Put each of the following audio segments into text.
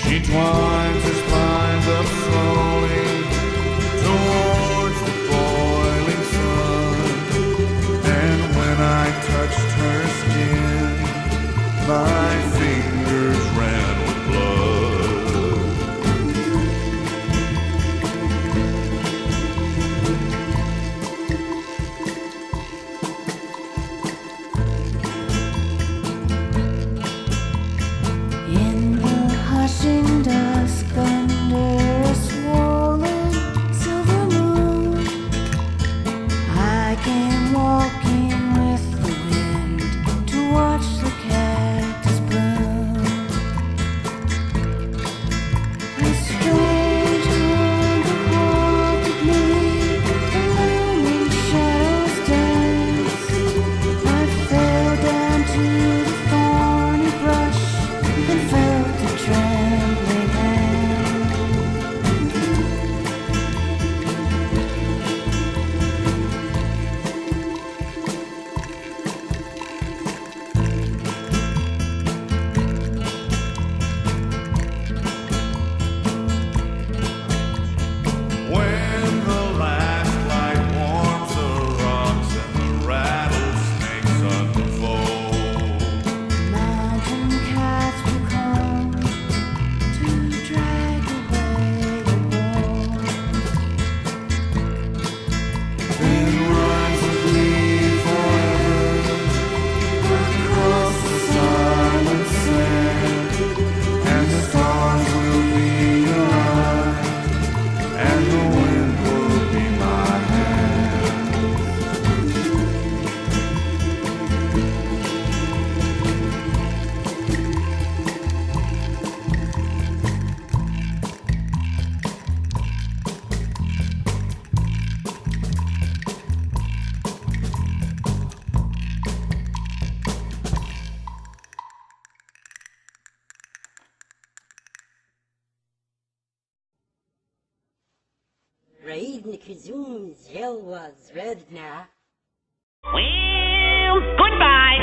She twines her spines up slowly towards the boiling sun. And when I touched her skin, my fingers ran with blood. In the hushing dusk under a swollen silver moon, I came walking with the wind to watch the cactus bloom. A strange hunger haunted me, the looming shadows danced. I fell down to the thorny brush and felt a trembling hand. When the last light warms the rocks and the rattlesnakes unfold, Mountain cats will come to drag away the bones. then rise with me forever across the silent sand, and the stars will be your eyes, and the wind will be my hand. Raid Nikizum Zell was red now. Well, goodbye.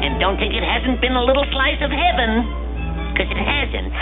And don't think it hasn't been a little slice of heaven, 'cause it hasn't.